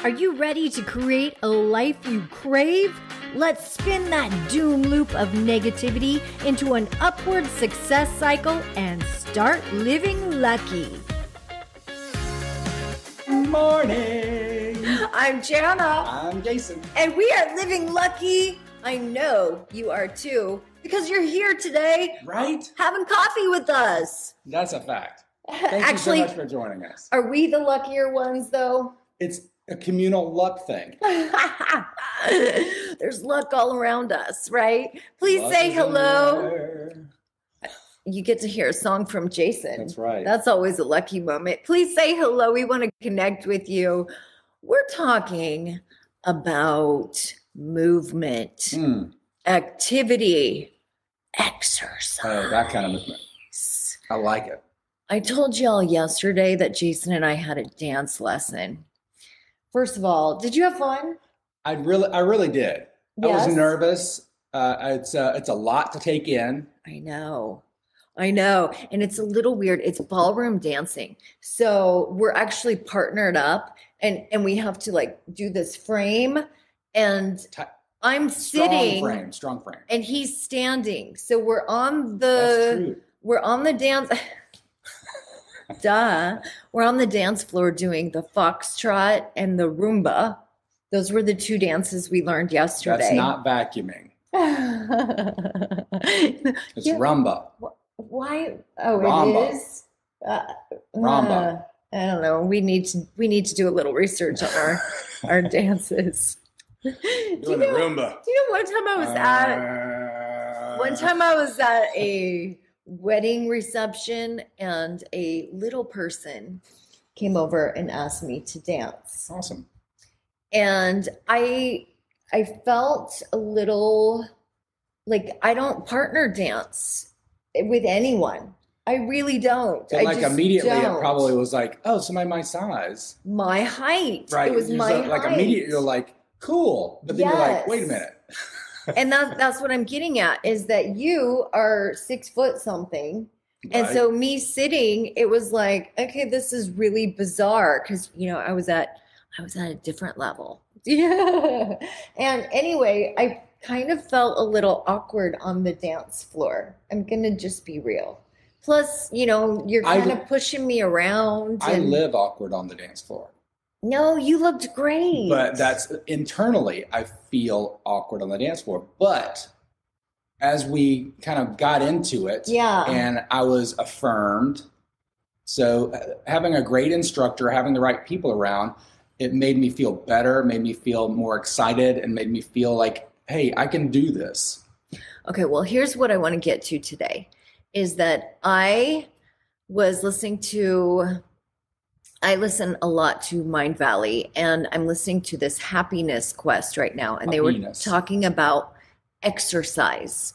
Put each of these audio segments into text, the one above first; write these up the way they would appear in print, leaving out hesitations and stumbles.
Are you ready to create a life you crave? Let's spin that doom loop of negativity into an upward success cycle and start living lucky. Morning. I'm Jana. I'm Jason. And we are living lucky. I know you are too, because you're here today. Right? Having coffee with us. That's a fact. Thank Actually, you so much for joining us. Are we the luckier ones though? It's a communal luck thing. There's luck all around us, right? Please Luck say is hello. everywhere. You get to hear a song from Jason. That's right. That's always a lucky moment. Please say hello. We want to connect with you. We're talking about movement, activity, exercise. Oh, that kind of movement. I like it. I told y'all yesterday that Jason and I had a dance lesson. First of all, did you have fun? I really did. Yes. I was nervous. It's a lot to take in. I know. And it's a little weird. It's ballroom dancing. So we're actually partnered up and we have to like do this frame and I'm sitting. Strong frame. And he's standing. So we're on the dance. Duh. We're on the dance floor doing the foxtrot and the Roomba. Those were the two dances we learned yesterday. That's not vacuuming. It's rumba. Why? Oh, Ramba. it is. Ramba. I don't know. We need to do a little research on our dances. Doing the Roomba. Do you know one time I was at a wedding reception and a little person came over and asked me to dance. Awesome. And I felt a little like I don't partner dance with anyone. I really don't. But like immediately don't. It probably was like, oh, somebody my size. My height. Right. It was my height. Like immediately you're like, cool. But then you're like, wait a minute. And that's what I'm getting at is that you are 6 foot something. Right. And so me sitting, it was like, okay, this is really bizarre. Cause I was at a different level. Yeah. And anyway, I kind of felt a little awkward on the dance floor. I'm going to just be real. Plus, you're kind of pushing me around. I live awkward on the dance floor. No, you looked great. But that's internally, I feel awkward on the dance floor. But as we kind of got into it, and I was affirmed. So having a great instructor, having the right people around, it made me feel better, made me feel more excited, and made me feel like, hey, I can do this. Okay, well, here's what I want to get to today, is that I listen a lot to Mind Valley, and I'm listening to this Happiness Quest right now, and they were talking about exercise.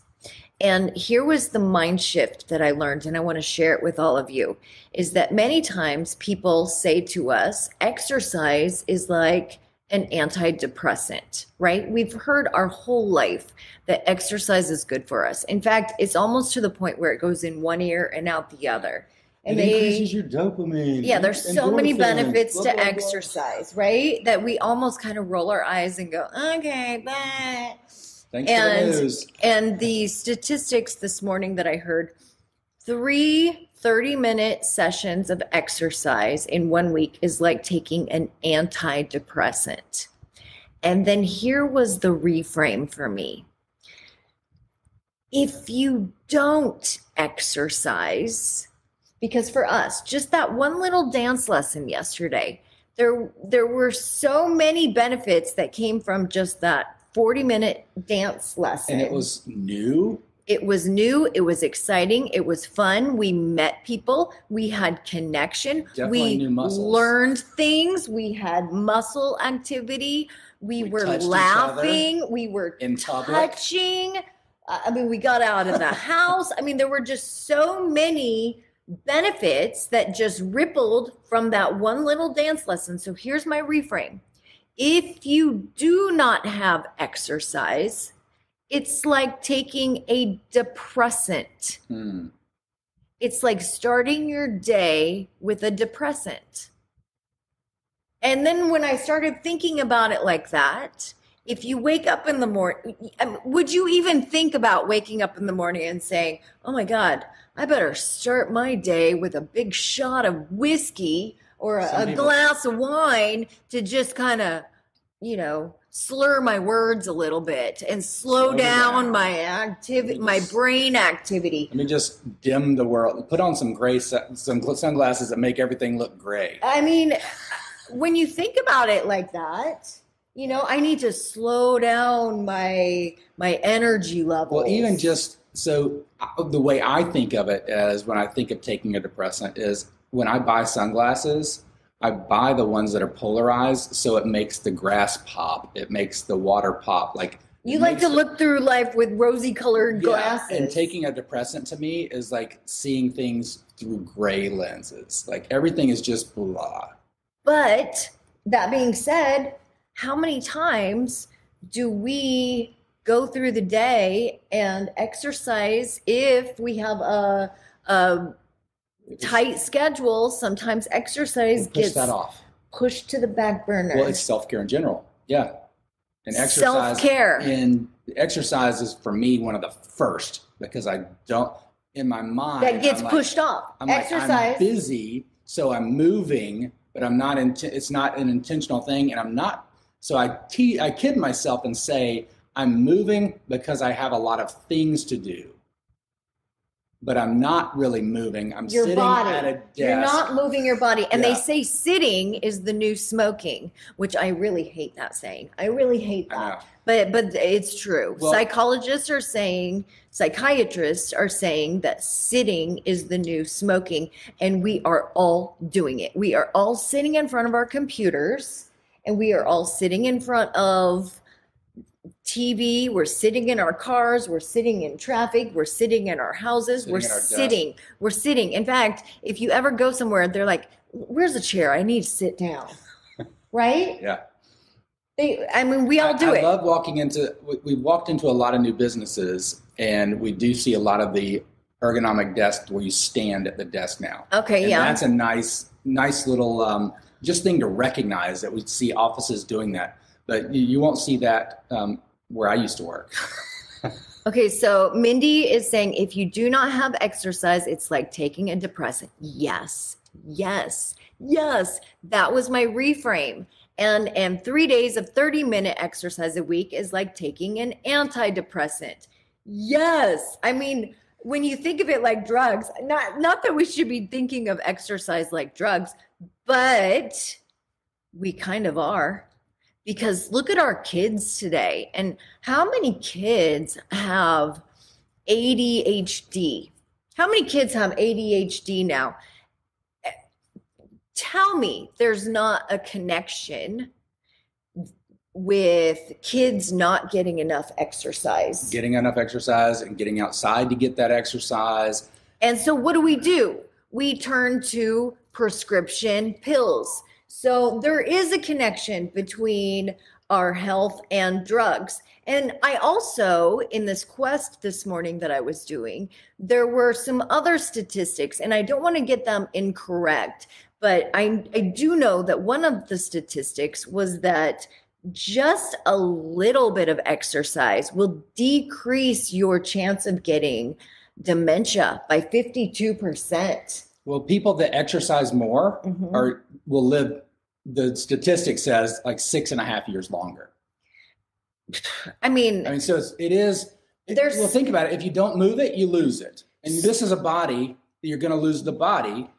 And here was the mind shift that I learned, and I want to share it with all of you, is that many times people say to us, exercise is like an antidepressant, right? We've heard our whole life that exercise is good for us. In fact, it's almost to the point where it goes in one ear and out the other. And it increases your dopamine. Yeah, there's so many benefits to exercise, right? That we almost kind of roll our eyes and go, okay, bye. Thanks for the news. And the statistics this morning that I heard, 3 30-minute sessions of exercise in 1 week is like taking an antidepressant. And then here was the reframe for me. If you don't exercise, because for us, just that one little dance lesson yesterday, there were so many benefits that came from just that 40-minute dance lesson. And it was new? It was new. It was exciting. It was fun. We met people. We had connection. Definitely new muscles. We learned things. We had muscle activity. We were laughing. We were touching. We got out of the house. There were just so many benefits that just rippled from that one little dance lesson. So here's my reframe. If you do not have exercise, it's like taking a depressant. It's like starting your day with a depressant. And then when I started thinking about it like that, if you wake up in the morning, would you even think about waking up in the morning and saying, oh my God, I better start my day with a big shot of whiskey or a glass of wine to just kind of, slur my words a little bit and slow down my activity, my brain activity. Let me just dim the world. Put on some sunglasses that make everything look gray. I mean, when you think about it like that, I need to slow down my energy level. Well, even just so the way I think of it as when I think of taking a depressant is when I buy sunglasses, I buy the ones that are polarized, so it makes the grass pop. It makes the water pop. Like you like to look through life with rosy colored glasses. And taking a depressant to me is like seeing things through gray lenses. Like everything is just blah. But that being said, how many times do we go through the day and exercise if we have a tight schedule? Sometimes exercise gets that off, pushed to the back burner. Well, it's self-care in general. Yeah. And exercise. Self-care. And exercise is for me one of the first because I don't, in my mind. That gets pushed off. Exercise. I'm busy, so I'm moving, but I'm not, it's not an intentional thing. And I'm not, so I kid myself and say, I'm moving because I have a lot of things to do. But I'm not really moving. I'm sitting at a desk. You're not moving your body. And they say sitting is the new smoking, which I really hate that saying. I really hate that. But it's true. Well, psychiatrists are saying that sitting is the new smoking. And we are all doing it. We are all sitting in front of our computers. And we are all sitting in front of TV, we're sitting in our cars, we're sitting in traffic, we're sitting in our houses, we're sitting. In fact, if you ever go somewhere, they're like, where's a chair? I need to sit down. Right? Yeah. We all do it. I love we've walked into a lot of new businesses and we do see a lot of the ergonomic desks where you stand at the desk now. Okay, and that's a nice little just thing to recognize that we see offices doing that. But you won't see that where I used to work. Okay, so Mindy is saying if you do not have exercise, it's like taking a depressant. Yes. That was my reframe. And 3 days of 30-minute exercise a week is like taking an antidepressant. Yes. I mean, when you think of it like drugs, not that we should be thinking of exercise like drugs, but we kind of are. Because look at our kids today, and how many kids have ADHD? How many kids have ADHD now? Tell me there's not a connection with kids not getting enough exercise. Getting enough exercise and getting outside to get that exercise. And so what do? We turn to prescription pills. So there is a connection between our health and drugs. And I also, in this quest this morning that I was doing, there were some other statistics, and I don't want to get them incorrect, but I do know that one of the statistics was that just a little bit of exercise will decrease your chance of getting dementia by 52%. Well, people that exercise more will live, the statistic says, like 6.5 years longer. I mean, so well, think about it. If you don't move it, you lose it. And this is a body, you're going to lose the body,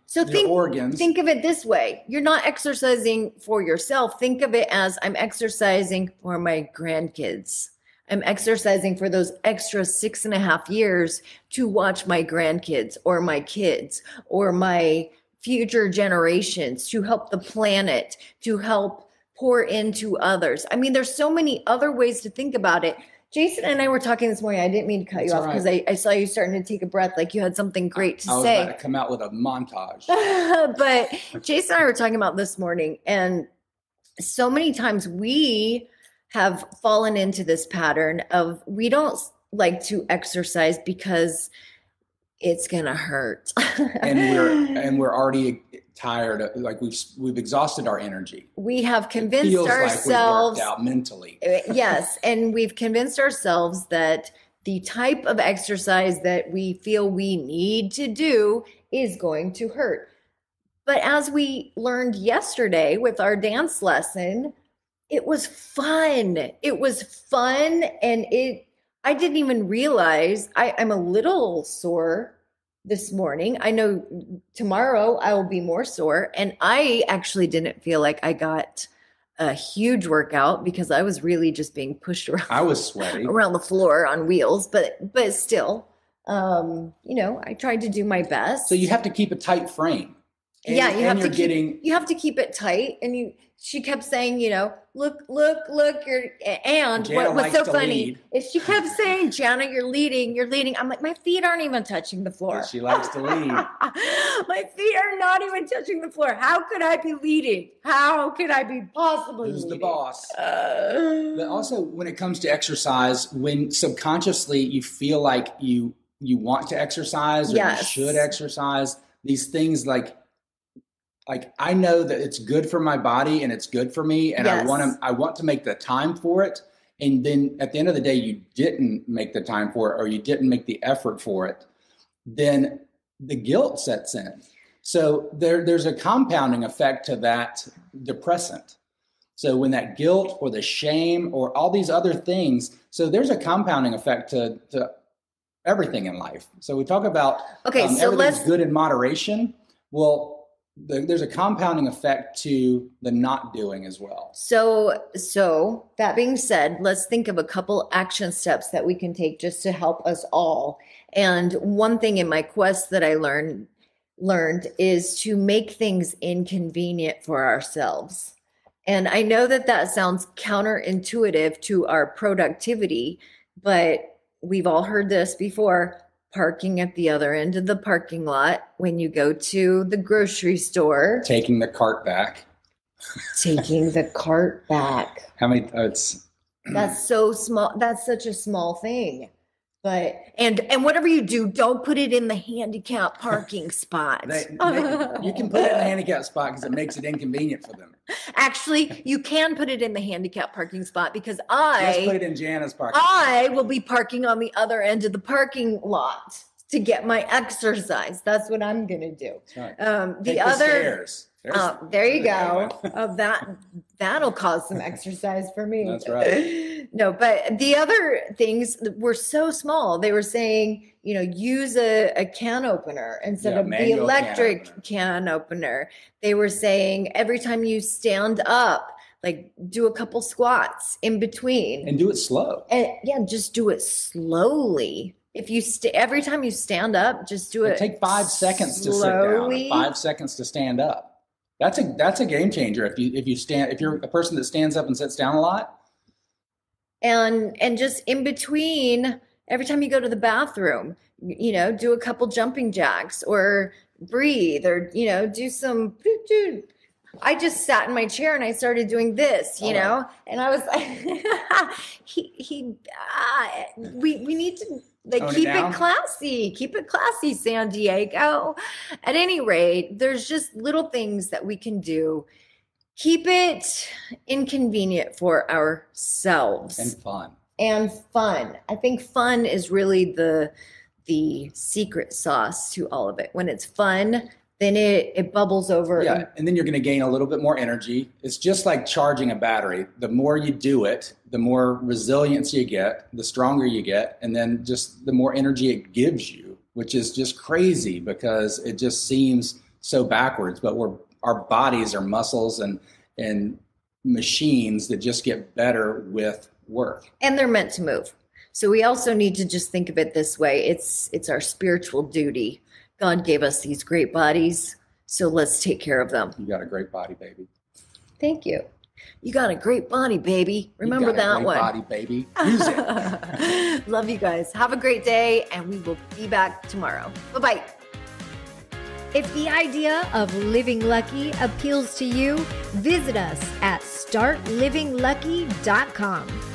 organs. Think of it this way. You're not exercising for yourself. Think of it as I'm exercising for my grandkids. I'm exercising for those extra 6.5 years to watch my grandkids or my kids or my future generations, to help the planet, to help pour into others. I mean, there's so many other ways to think about it. Jason and I were talking this morning. I didn't mean to cut you off because I saw you starting to take a breath like you had something great to say. I was about to come out with a montage. But Jason and I were talking about this morning, and so many times we have fallen into this pattern of we don't like to exercise because it's gonna hurt. and we're already tired. Like we've exhausted our energy. We have convinced ourselves, like we've worked out mentally. Yes, and we've convinced ourselves that the type of exercise that we feel we need to do is going to hurt. But as we learned yesterday with our dance lesson, it was fun. It was fun, and I didn't even realize I'm a little sore this morning. I know tomorrow I will be more sore. And I actually didn't feel like I got a huge workout because I was really just being pushed around. I was sweaty around the floor on wheels, but still, I tried to do my best. So you have to keep a tight frame. You have to keep it tight. And she kept saying, look, and what's so funny is she kept saying, Jana, you're leading. I'm like, my feet aren't even touching the floor. Yeah, she likes to lead. My feet are not even touching the floor. How could I be leading? How could I be possibly Who's leading? the boss? But also when it comes to exercise, when subconsciously you feel like you want to exercise or you should exercise, these things like I know that it's good for my body and it's good for me, and I want to make the time for it. And then at the end of the day, you didn't make the time for it, or you didn't make the effort for it, then the guilt sets in. So there's a compounding effect to that depressant. So when that guilt or the shame or all these other things, so there's a compounding effect to everything in life. So we talk about everything's good in moderation. Well, there's a compounding effect to the not doing as well. So that being said, let's think of a couple action steps that we can take just to help us all. And one thing in my quest that I learned is to make things inconvenient for ourselves. And I know that sounds counterintuitive to our productivity, but we've all heard this before. Parking at the other end of the parking lot when you go to the grocery store. Taking the cart back. How many? That's so small. That's such a small thing. But and whatever you do, don't put it in the handicap parking spot. You can put it in the handicap spot because it makes it inconvenient for them. Actually, you can put it in the handicap parking spot because just put it in Jana's parking spot. I will be parking on the other end of the parking lot to get my exercise. That's what I'm gonna do. That's right. The stairs. There you go. That'll cause some exercise for me. That's right. No, but the other things were so small. They were saying, use a can opener instead of the electric can opener. They were saying every time you stand up, like do a couple squats in between. And do it slow. And just do it slowly. If you every time you stand up, just do it. Take 5 seconds to sit down, and 5 seconds to stand up. That's a game changer. If you're a person that stands up and sits down a lot. And just in between, every time you go to the bathroom, do a couple jumping jacks or breathe or, do some. I just sat in my chair and I started doing this, and I was like, we need to keep it classy, San Diego. At any rate, there's just little things that we can do. Keep it inconvenient for ourselves. And fun. I think fun is really the secret sauce to all of it. When it's fun, then it bubbles over. Yeah, and then you're going to gain a little bit more energy. It's just like charging a battery. The more you do it, the more resilience you get, the stronger you get, and then just the more energy it gives you, which is just crazy because it just seems so backwards. But our bodies are muscles and machines that just get better with work. And they're meant to move. So we also need to just think of it this way. It's our spiritual duty. God gave us these great bodies, so let's take care of them. You got a great body, baby. Thank you. You got a great body, baby. Remember that one. Body, baby. Use it. Love you guys. Have a great day, and we will be back tomorrow. Bye-bye. If the idea of living lucky appeals to you, visit us at startlivinglucky.com.